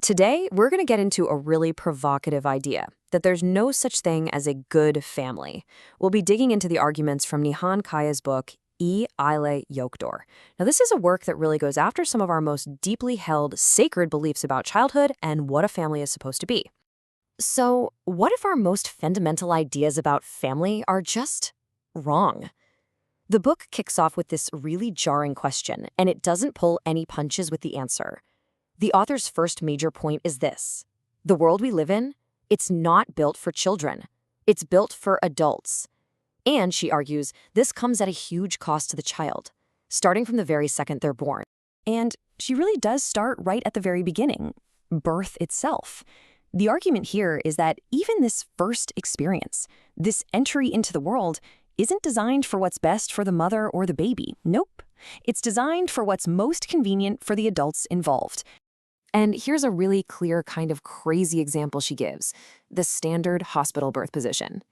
Today, we're going to get into a really provocative idea that there's no such thing as a good family. We'll be digging into the arguments from Nihan Kaya's book, Ile Yokdor. Now, this is a work that really goes after some of our most deeply held sacred beliefs about childhood and what a family is supposed to be. So, what if our most fundamental ideas about family are just wrong? The book kicks off with this really jarring question, and it doesn't pull any punches with the answer. The author's first major point is this: the world we live in, it's not built for children. It's built for adults. And, she argues, this comes at a huge cost to the child, starting from the very second they're born. And she really does start right at the very beginning, birth itself. The argument here is that even this first experience, this entry into the world, isn't designed for what's best for the mother or the baby. Nope. It's designed for what's most convenient for the adults involved. And here's a really clear kind of crazy example she gives: the standard hospital birth position.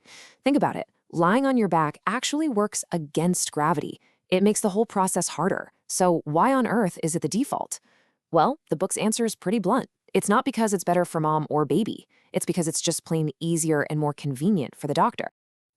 Think about it. Lying on your back actually works against gravity. It makes the whole process harder. So why on earth is it the default? Well, the book's answer is pretty blunt. It's not because it's better for mom or baby. It's because it's just plain easier and more convenient for the doctor.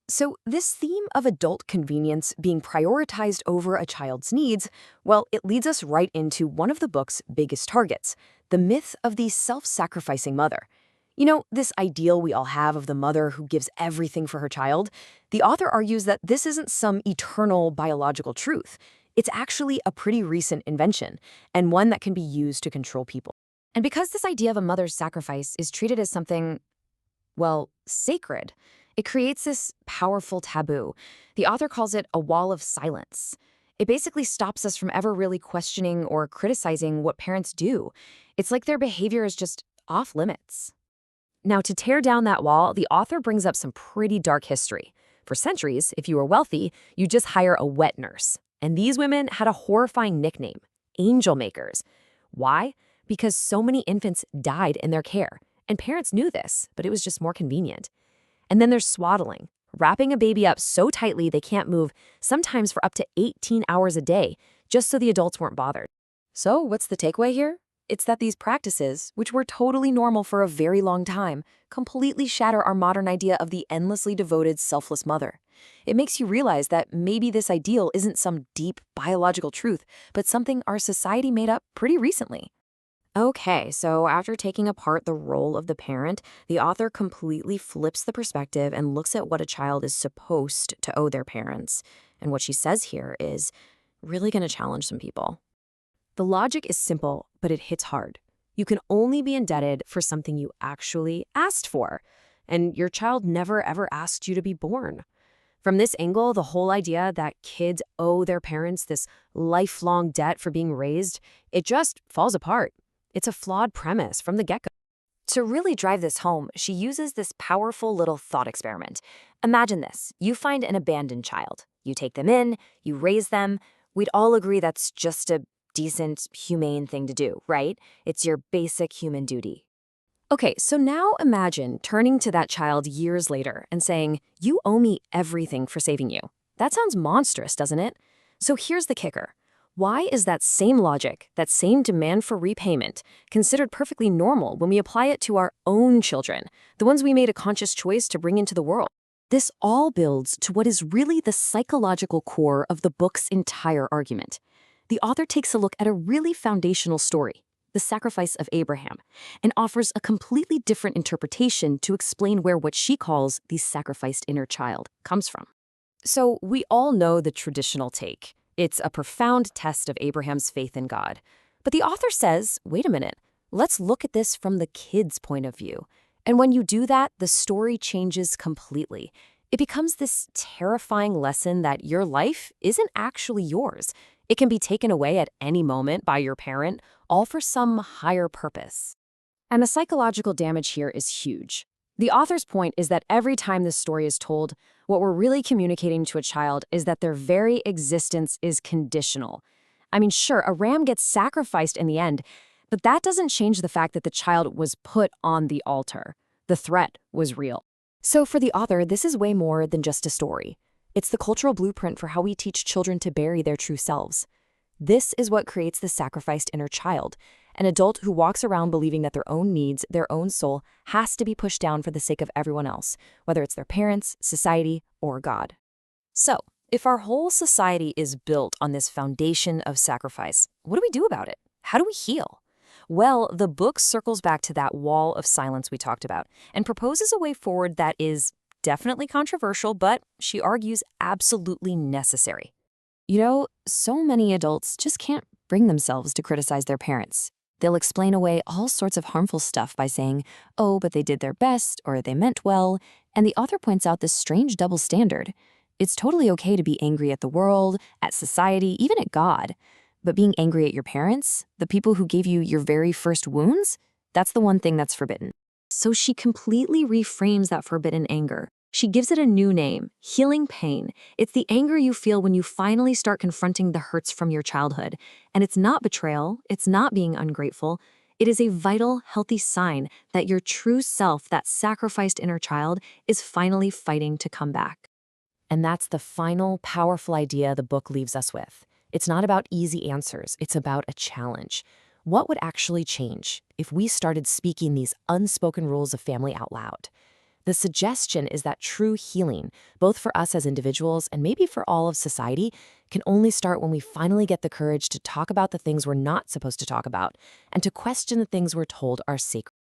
So this theme of adult convenience being prioritized over a child's needs, well, it leads us right into one of the book's biggest targets: the myth of the self-sacrificing mother. You know, this ideal we all have of the mother who gives everything for her child. The author argues that this isn't some eternal biological truth. It's actually a pretty recent invention, and one that can be used to control people. And because this idea of a mother's sacrifice is treated as something, well, sacred, it creates this powerful taboo. The author calls it a wall of silence. It basically stops us from ever really questioning or criticizing what parents do. It's like their behavior is just off limits. Now, to tear down that wall, the author brings up some pretty dark history. For centuries, if you were wealthy, you just hire a wet nurse. And these women had a horrifying nickname: angel makers. Why? Because so many infants died in their care. And parents knew this, but it was just more convenient. And then there's swaddling, wrapping a baby up so tightly they can't move, sometimes for up to 18 hours a day, just so the adults weren't bothered. So what's the takeaway here? It's that these practices, which were totally normal for a very long time, completely shatter our modern idea of the endlessly devoted, selfless mother. It makes you realize that maybe this ideal isn't some deep biological truth, but something our society made up pretty recently. Okay, so after taking apart the role of the parent, the author completely flips the perspective and looks at what a child is supposed to owe their parents. And what she says here is really going to challenge some people. The logic is simple, but it hits hard. You can only be indebted for something you actually asked for, and your child never ever asked you to be born. From this angle, the whole idea that kids owe their parents this lifelong debt for being raised, it just falls apart. It's a flawed premise from the get-go. To really drive this home, she uses this powerful little thought experiment. Imagine this: you find an abandoned child. You take them in, you raise them. We'd all agree that's just a decent, humane thing to do, right? It's your basic human duty. Okay, so now imagine turning to that child years later and saying, "You owe me everything for saving you." That sounds monstrous, doesn't it? So here's the kicker. Why is that same logic, that same demand for repayment, considered perfectly normal when we apply it to our own children, the ones we made a conscious choice to bring into the world? This all builds to what is really the psychological core of the book's entire argument. The author takes a look at a really foundational story, the sacrifice of Abraham, and offers a completely different interpretation to explain where what she calls the sacrificed inner child comes from. So we all know the traditional take. It's a profound test of Abraham's faith in God. But the author says, wait a minute, let's look at this from the kid's point of view. And when you do that, the story changes completely. It becomes this terrifying lesson that your life isn't actually yours. It can be taken away at any moment by your parent, all for some higher purpose. And the psychological damage here is huge. The author's point is that every time this story is told, what we're really communicating to a child is that their very existence is conditional. I mean, sure, a ram gets sacrificed in the end, but that doesn't change the fact that the child was put on the altar. The threat was real. So for the author, this is way more than just a story. It's the cultural blueprint for how we teach children to bury their true selves. This is what creates the sacrificed inner child, An adult who walks around believing that their own needs, their own soul, has to be pushed down for the sake of everyone else, whether it's their parents, society, or God. So, if our whole society is built on this foundation of sacrifice, what do we do about it? How do we heal? Well, the book circles back to that wall of silence we talked about and proposes a way forward that is definitely controversial, but she argues absolutely necessary. You know, so many adults just can't bring themselves to criticize their parents. They'll explain away all sorts of harmful stuff by saying, oh, but they did their best, or they meant well, and the author points out this strange double standard. It's totally okay to be angry at the world, at society, even at God. But being angry at your parents, the people who gave you your very first wounds, that's the one thing that's forbidden. So she completely reframes that forbidden anger. She gives it a new name, healing pain. It's the anger you feel when you finally start confronting the hurts from your childhood. And it's not betrayal, it's not being ungrateful. It is a vital, healthy sign that your true self, that sacrificed inner child, is finally fighting to come back. And that's the final, powerful idea the book leaves us with. It's not about easy answers, it's about a challenge. What would actually change if we started speaking these unspoken rules of family out loud? The suggestion is that true healing, both for us as individuals and maybe for all of society, can only start when we finally get the courage to talk about the things we're not supposed to talk about and to question the things we're told are sacred.